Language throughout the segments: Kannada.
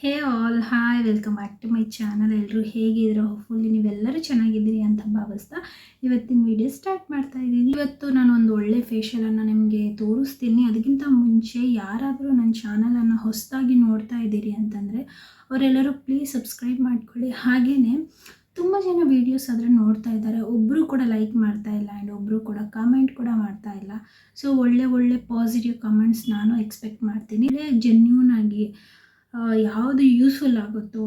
Hey all hi welcome back to my channel. ಎಲ್ಲರೂ ಹೇಗಿದ್ದೀರೋ ಹೋಪ್ಫುಲ್ಲಿ ನೀವೆಲ್ಲರೂ ಚೆನ್ನಾಗಿದ್ದೀರಿ ಅಂತ ಭಾವಿಸ್ತಾ ಇವತ್ತಿನ ವಿಡಿಯೋ ಸ್ಟಾರ್ಟ್ ಮಾಡ್ತಾ ಇದ್ದೀನಿ. ಇವತ್ತು ನಾನು ಒಂದು ಒಳ್ಳೆ ಫೇಶಿಯಲನ್ನು ನಿಮಗೆ ತೋರಿಸ್ತೀನಿ. ಅದಕ್ಕಿಂತ ಮುಂಚೆ ಯಾರಾದರೂ ನನ್ನ ಚಾನಲನ್ನು ಹೊಸದಾಗಿ ನೋಡ್ತಾ ಇದ್ದೀರಿ ಅಂತಂದರೆ ಅವರೆಲ್ಲರೂ ಪ್ಲೀಸ್ ಸಬ್ಸ್ಕ್ರೈಬ್ ಮಾಡ್ಕೊಳ್ಳಿ. ಹಾಗೆಯೇ ತುಂಬ ಜನ ವೀಡಿಯೋಸ್ ಆದರೆ ನೋಡ್ತಾ ಇದ್ದಾರೆ, ಒಬ್ಬರು ಕೂಡ ಲೈಕ್ ಮಾಡ್ತಾ ಇಲ್ಲ ಆ್ಯಂಡ್ ಒಬ್ಬರು ಕೂಡ ಕಮೆಂಟ್ ಕೂಡ ಮಾಡ್ತಾ ಇಲ್ಲ. ಸೊ ಒಳ್ಳೆ ಪಾಸಿಟಿವ್ ಕಮೆಂಟ್ಸ್ ನಾನು ಎಕ್ಸ್ಪೆಕ್ಟ್ ಮಾಡ್ತೀನಿ. ಜೆನ್ಯೂನ್ ಆಗಿ ಯಾವುದು ಯೂಸ್ಫುಲ್ ಆಗುತ್ತೋ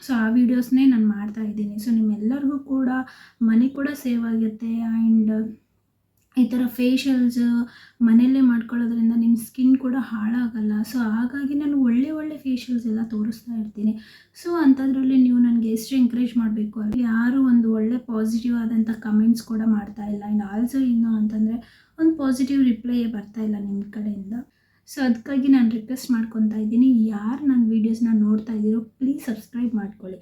ಸೊ ಆ ವೀಡಿಯೋಸ್ನೇ ನಾನು ಮಾಡ್ತಾ ಇದ್ದೀನಿ. ಸೊ ನಿಮ್ಮೆಲ್ಲರಿಗೂ ಕೂಡ ಮನೆ ಕೂಡ ಸೇವ್ ಆಗುತ್ತೆ ಆ್ಯಂಡ್ ಈ ಥರ ಫೇಶಿಯಲ್ಸ್ ಮನೆಯಲ್ಲೇ ಮಾಡ್ಕೊಳ್ಳೋದ್ರಿಂದ ನಿಮ್ಮ ಸ್ಕಿನ್ ಕೂಡ ಹಾಳಾಗಲ್ಲ. ಸೊ ಹಾಗಾಗಿ ನಾನು ಒಳ್ಳೆ ಫೇಶಿಯಲ್ಸ್ ಎಲ್ಲ ತೋರಿಸ್ತಾ ಇರ್ತೀನಿ. ಸೊ ಅಂಥದ್ರಲ್ಲಿ ನೀವು ನನಗೆ ಎಷ್ಟು ಎಂಕರೇಜ್ ಮಾಡಬೇಕು ಅಲ್ಲಿ ಯಾರು ಒಂದು ಒಳ್ಳೆ ಪಾಸಿಟಿವ್ ಆದಂಥ ಕಮೆಂಟ್ಸ್ ಕೂಡ ಮಾಡ್ತಾ ಇಲ್ಲ. ಆ್ಯಂಡ್ ಆಲ್ಸೋ ಏನು ಅಂತಂದರೆ ಒಂದು ಪಾಸಿಟಿವ್ ರಿಪ್ಲೈಯೇ ಬರ್ತಾ ಇಲ್ಲ ನಿಮ್ಮ ಕಡೆಯಿಂದ. ಸೊ ಅದಕ್ಕಾಗಿ ನಾನು ರಿಕ್ವೆಸ್ಟ್ ಮಾಡ್ಕೊತಾ ಇದ್ದೀನಿ, ಯಾರು ನನ್ನ ವೀಡಿಯೋಸ್ನ ನೋಡ್ತಾ ಇದ್ದೀರೋ ಪ್ಲೀಸ್ ಸಬ್ಸ್ಕ್ರೈಬ್ ಮಾಡ್ಕೊಳ್ಳಿ.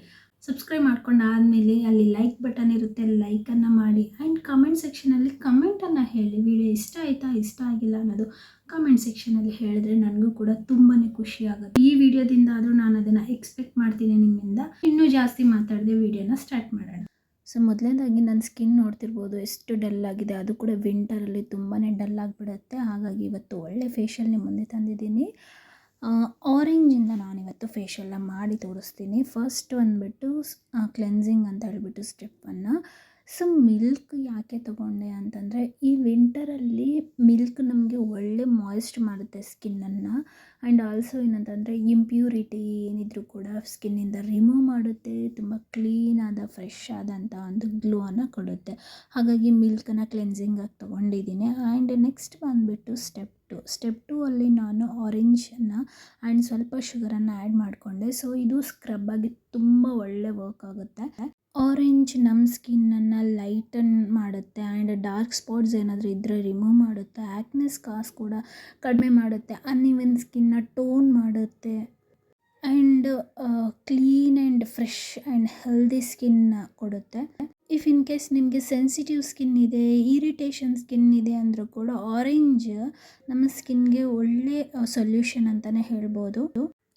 ಸಬ್ಸ್ಕ್ರೈಬ್ ಮಾಡ್ಕೊಂಡಾದಮೇಲೆ ಅಲ್ಲಿ ಲೈಕ್ ಬಟನ್ ಇರುತ್ತೆ, ಲೈಕನ್ನು ಮಾಡಿ ಆ್ಯಂಡ್ ಕಮೆಂಟ್ ಸೆಕ್ಷನಲ್ಲಿ ಕಮೆಂಟನ್ನು ಹೇಳಿ. ವಿಡಿಯೋ ಇಷ್ಟ ಆಯಿತಾ ಇಷ್ಟ ಆಗಿಲ್ಲ ಅನ್ನೋದು ಕಮೆಂಟ್ ಸೆಕ್ಷನಲ್ಲಿ ಹೇಳಿದ್ರೆ ನನಗೂ ಕೂಡ ತುಂಬಾ ಖುಷಿ ಆಗುತ್ತೆ. ಈ ವಿಡಿಯೋದಿಂದ ಆದರೂ ನಾನು ಅದನ್ನು ಎಕ್ಸ್ಪೆಕ್ಟ್ ಮಾಡ್ತೀನಿ ನಿಮ್ಮಿಂದ. ಇನ್ನೂ ಜಾಸ್ತಿ ಮಾತಾಡದೆ ವಿಡಿಯೋನ ಸ್ಟಾರ್ಟ್ ಮಾಡೋಣ. ಸೊ ಮೊದಲನೇದಾಗಿ ನನ್ನ ಸ್ಕಿನ್ ನೋಡ್ತಿರ್ಬೋದು ಎಷ್ಟು ಡಲ್ ಆಗಿದೆ, ಅದು ಕೂಡ ವಿಂಟರಲ್ಲಿ ತುಂಬಾ ಡಲ್ ಆಗಿಬಿಡುತ್ತೆ. ಹಾಗಾಗಿ ಇವತ್ತು ಒಳ್ಳೆ ಫೇಶಿಯಲ್ ನಿಮ್ಮ ಮುಂದೆ ತಂದಿದ್ದೀನಿ. ಆರೆಂಜಿಂದ ನಾನಿವತ್ತು ಫೇಶಿಯಲ್ನ ಮಾಡಿ ತೋರಿಸ್ತೀನಿ. ಫಸ್ಟ್ ಬಂದುಬಿಟ್ಟು ಕ್ಲೆನ್ಸಿಂಗ್ ಅಂತ ಹೇಳ್ಬಿಟ್ಟು ಸ್ಟೆಪ್ಪನ್ನು. ಸೊ ಮಿಲ್ಕ್ ಯಾಕೆ ತೊಗೊಂಡೆ ಅಂತಂದರೆ ಈ ವಿಂಟರಲ್ಲಿ ಮಿಲ್ಕ್ ನಮಗೆ ಒಳ್ಳೆ ಮಾಯ್ಸ್ಟ್ ಮಾಡುತ್ತೆ ಸ್ಕಿನ್ನನ್ನು ಆ್ಯಂಡ್ ಆಲ್ಸೋ ಏನಂತಂದರೆ ಇಂಪ್ಯೂರಿಟಿ ಏನಿದ್ರು ಕೂಡ ಸ್ಕಿನ್ನಿಂದ ರಿಮೂವ್ ಮಾಡುತ್ತೆ. ತುಂಬ ಕ್ಲೀನಾದ ಫ್ರೆಶ್ ಆದಂಥ ಒಂದು ಗ್ಲೋವನ್ನು ಕೊಡುತ್ತೆ. ಹಾಗಾಗಿ ಮಿಲ್ಕನ್ನು ಕ್ಲೆನ್ಸಿಂಗಾಗಿ ತೊಗೊಂಡಿದ್ದೀನಿ. ಆ್ಯಂಡ್ ನೆಕ್ಸ್ಟ್ ಬಂದುಬಿಟ್ಟು ಸ್ಟೆಪ್ ಟು ಅಲ್ಲಿ ನಾನು ಆರೆಂಜನ್ನು ಆ್ಯಂಡ್ ಸ್ವಲ್ಪ ಶುಗರನ್ನು ಆ್ಯಡ್ ಮಾಡಿಕೊಂಡೆ. ಸೊ ಇದು ಸ್ಕ್ರಬ್ಬಾಗಿ ತುಂಬ ಒಳ್ಳೆ ವರ್ಕ್ ಆಗುತ್ತೆ. ಆರೆಂಜ್ ನಮ್ಮ ಸ್ಕಿನ್ನನ್ನು ಲೈಟನ್ ಮಾಡುತ್ತೆ ಆ್ಯಂಡ್ ಡಾರ್ಕ್ ಸ್ಪಾಟ್ಸ್ ಏನಾದರೂ ಇದ್ದರೆ ರಿಮೂವ್ ಮಾಡುತ್ತೆ. ಆ್ಯಕ್ನೆ ಸ್ಕಾರ್ಸ್ ಕೂಡ ಕಡಿಮೆ ಮಾಡುತ್ತೆ. ಅನ್ಇವನ್ ಸ್ಕಿನ್ನ ಟೋನ್ ಮಾಡುತ್ತೆ and clean and fresh and healthy skin ಕೊಡುತ್ತೆ. ಇಫ್ ಇನ್ ಕೇಸ್ ನಿಮಗೆ ಸೆನ್ಸಿಟಿವ್ ಸ್ಕಿನ್ ಇದೆ, ಇರಿಟೇಷನ್ ಸ್ಕಿನ್ ಇದೆ ಅಂದರೂ ಕೂಡ ಆರೆಂಜ್ ನಮ್ಮ ಸ್ಕಿನ್ಗೆ ಒಳ್ಳೆ ಸೊಲ್ಯೂಷನ್ ಅಂತಲೇ ಹೇಳ್ಬೋದು.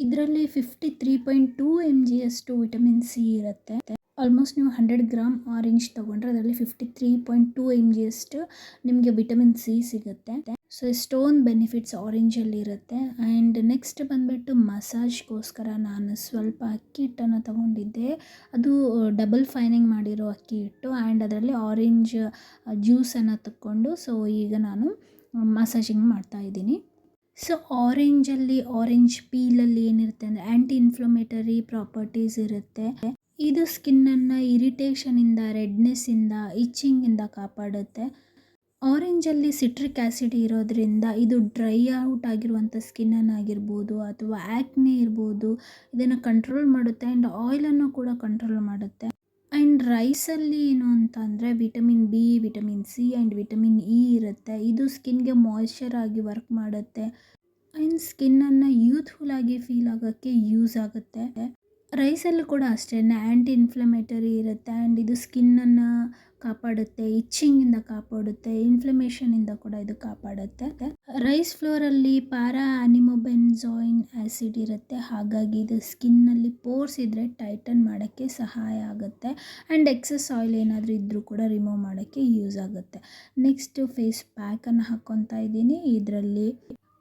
ಇದರಲ್ಲಿ 53.2 mg ಅಷ್ಟು ವಿಟಮಿನ್ ಸಿ ಇರುತ್ತೆ. ಆಲ್ಮೋಸ್ಟ್ ನೀವು 100 ಗ್ರಾಮ್ ಆರೆಂಜ್ ತೊಗೊಂಡ್ರೆ ಅದರಲ್ಲಿ 53.2 mg ಅಷ್ಟು ನಿಮಗೆ ವಿಟಮಿನ್ ಸಿ ಸಿಗುತ್ತೆ. ಸೊ ಎಷ್ಟೊಂದು ಬೆನಿಫಿಟ್ಸ್ ಆರೆಂಜಲ್ಲಿ ಇರುತ್ತೆ. ಆ್ಯಂಡ್ ನೆಕ್ಸ್ಟ್ ಬಂದುಬಿಟ್ಟು ಮಸಾಜ್ಗೋಸ್ಕರ ನಾನು ಸ್ವಲ್ಪ ಅಕ್ಕಿ ಹಿಟ್ಟನ್ನು ತೊಗೊಂಡಿದ್ದೆ. ಅದು ಡಬಲ್ ಫೈನಿಂಗ್ ಮಾಡಿರೋ ಅಕ್ಕಿ ಹಿಟ್ಟು ಆ್ಯಂಡ್ ಅದರಲ್ಲಿ ಆರೆಂಜ್ ಜ್ಯೂಸನ್ನು ತಗೊಂಡು ಸೊ ಈಗ ನಾನು ಮಸಾಜಿಂಗ್ ಮಾಡ್ತಾಯಿದ್ದೀನಿ. ಸೊ ಆರೆಂಜ್ ಪೀಲಲ್ಲಿ ಏನಿರುತ್ತೆ ಅಂದರೆ ಆ್ಯಂಟಿ ಇನ್ಫ್ಲಮೇಟರಿ ಪ್ರಾಪರ್ಟೀಸ್ ಇರುತ್ತೆ. ಇದು ಸ್ಕಿನ್ನನ್ನು ಇರಿಟೇಷನಿಂದ, ರೆಡ್ನೆಸ್ಸಿಂದ, ಇಚ್ಚಿಂಗಿಂದ ಕಾಪಾಡುತ್ತೆ. ಆರೆಂಜಲ್ಲಿ ಸಿಟ್ರಿಕ್ ಆ್ಯಸಿಡ್ ಇರೋದ್ರಿಂದ ಇದು ಡ್ರೈ ಔಟ್ ಆಗಿರುವಂಥ ಸ್ಕಿನ್ನನ್ನಾಗಿರ್ಬೋದು ಅಥವಾ ಆ್ಯಕ್ನೆ ಇರ್ಬೋದು ಇದನ್ನು ಕಂಟ್ರೋಲ್ ಮಾಡುತ್ತೆ ಆ್ಯಂಡ್ ಆಯಿಲನ್ನು ಕೂಡ ಕಂಟ್ರೋಲ್ ಮಾಡುತ್ತೆ. ಆ್ಯಂಡ್ ರೈಸಲ್ಲಿ ಏನು ಅಂತ ಅಂದರೆ vitamin B, vitamin C and vitamin E ಇರುತ್ತೆ. ಇದು ಸ್ಕಿನ್ಗೆ ಮಾಯ್ಶ್ಚರ್ ಆಗಿ ವರ್ಕ್ ಮಾಡುತ್ತೆ ಆ್ಯಂಡ್ ಸ್ಕಿನ್ನನ್ನು ಯೂತ್ಫುಲ್ ಆಗಿ ಫೀಲ್ ಆಗೋಕ್ಕೆ ಯೂಸ್ ಆಗುತ್ತೆ. ರೈಸಲ್ಲೂ ಕೂಡ ಅಷ್ಟೇ ಆ್ಯಂಟಿ ಇನ್ಫ್ಲಮೇಟರಿ ಇರುತ್ತೆ ಆ್ಯಂಡ್ ಇದು ಸ್ಕಿನ್ನನ್ನು ಕಾಪಾಡುತ್ತೆ, ಇಚ್ಚಿಂಗಿಂದ ಕಾಪಾಡುತ್ತೆ, ಇನ್ಫ್ಲಮೇಷನಿಂದ ಕೂಡ ಇದು ಕಾಪಾಡುತ್ತೆ. ರೈಸ್ ಫ್ಲೋರಲ್ಲಿ ಪ್ಯಾರಾ ಅನಿಮೋಬೆನ್ಜಾಯಿನ್ ಆ್ಯಸಿಡ್ ಇರುತ್ತೆ. ಹಾಗಾಗಿ ಇದು ಸ್ಕಿನ್ನಲ್ಲಿ ಪೋರ್ಸ್ ಇದ್ದರೆ ಟೈಟನ್ ಮಾಡೋಕ್ಕೆ ಸಹಾಯ ಆಗುತ್ತೆ ಆ್ಯಂಡ್ ಎಕ್ಸಸ್ ಆಯಿಲ್ ಏನಾದರೂ ಇದ್ದರೂ ಕೂಡ ರಿಮೂವ್ ಮಾಡೋಕ್ಕೆ ಯೂಸ್ ಆಗುತ್ತೆ. ನೆಕ್ಸ್ಟು ಫೇಸ್ ಪ್ಯಾಕನ್ನು ಹಾಕ್ಕೊತಾ ಇದ್ದೀನಿ. ಇದರಲ್ಲಿ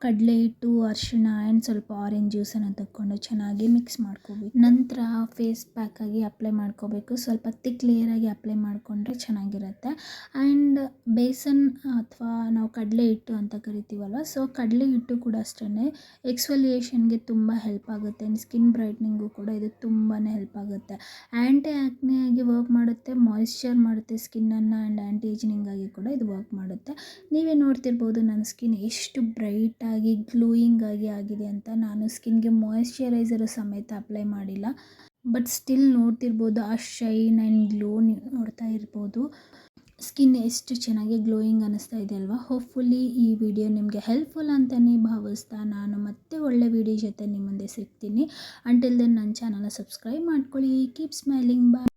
ಕಡಲೆ ಹಿಟ್ಟು, ಅರಿಶಿಣ ಆ್ಯಂಡ್ ಸ್ವಲ್ಪ ಆರೆಂಜ್ ಜ್ಯೂಸನ್ನು ತಗೊಂಡು ಚೆನ್ನಾಗಿ ಮಿಕ್ಸ್ ಮಾಡ್ಕೋಬೇಕು. ನಂತರ ಫೇಸ್ ಪ್ಯಾಕಾಗಿ ಅಪ್ಲೈ ಮಾಡ್ಕೋಬೇಕು. ಸ್ವಲ್ಪ ತಿಕ್ ಲೇಯರಾಗಿ ಅಪ್ಲೈ ಮಾಡಿಕೊಂಡ್ರೆ ಚೆನ್ನಾಗಿರುತ್ತೆ. ಆ್ಯಂಡ್ ಬೇಸನ್ ಅಥವಾ ನಾವು ಕಡಲೆ ಹಿಟ್ಟು ಅಂತ ಕರಿತೀವಲ್ವ, ಸೊ ಕಡಲೆ ಹಿಟ್ಟು ಕೂಡ ಅಷ್ಟೇ ಎಕ್ಸ್ಫೋಲಿಯೇಷನ್ಗೆ ತುಂಬ ಹೆಲ್ಪ್ ಆಗುತ್ತೆ. ಸ್ಕಿನ್ ಬ್ರೈಟ್ನಿಂಗು ಕೂಡ ಇದು ತುಂಬಾ ಹೆಲ್ಪ್ ಆಗುತ್ತೆ. ಆ್ಯಂಟಿ ಆ್ಯಕ್ನೆ ಆಗಿ ವರ್ಕ್ ಮಾಡುತ್ತೆ, ಮಾಯ್ಶ್ಚರ್ ಮಾಡುತ್ತೆ ಸ್ಕಿನ್ನನ್ನು ಆ್ಯಂಡ್ ಆ್ಯಂಟಿ ಏಜಿಂಗ್ ಆಗಿ ಕೂಡ ಇದು ವರ್ಕ್ ಮಾಡುತ್ತೆ. ನೀವೇ ನೋಡ್ತಿರ್ಬೋದು ನನ್ನ ಸ್ಕಿನ್ ಎಷ್ಟು ಬ್ರೈಟ್ ಆಗಿ ಗ್ಲೋಯಿಂಗ್ ಆಗಿದೆ ಅಂತ. ನಾನು ಸ್ಕಿನ್ಗೆ ಮಾಯ್ಶ್ಚರೈಸರ್ ಸಮೇತ ಅಪ್ಲೈ ಮಾಡಿಲ್ಲ, ಬಟ್ ಸ್ಟಿಲ್ ನೋಡ್ತಿರ್ಬೋದು ಆ ಶೈನ್ ಆ್ಯಂಡ್ ಗ್ಲೋ ನೀವು ನೋಡ್ತಾ ಇರ್ಬೋದು. ಸ್ಕಿನ್ ಎಷ್ಟು ಚೆನ್ನಾಗಿ ಗ್ಲೋಯಿಂಗ್ ಅನ್ನಿಸ್ತಾ ಇದೆ ಅಲ್ವಾ. ಹೋಪ್ಫುಲ್ಲಿ ಈ ವಿಡಿಯೋ ನಿಮಗೆ ಹೆಲ್ಪ್ಫುಲ್ ಅಂತಲೇ ಭಾವಿಸ್ತಾ ನಾನು ಮತ್ತೆ ಒಳ್ಳೆ ವಿಡಿಯೋ ಜೊತೆ ನಿಮ್ಮ ಮುಂದೆ ಸಿಗ್ತೀನಿ. ಅಂಟಿಲ್ ದೆನ್ ನನ್ನ ಚಾನಲ್ನ ಸಬ್ಸ್ಕ್ರೈಬ್ ಮಾಡ್ಕೊಳ್ಳಿ. Keep smiling. ಬಾಯ್.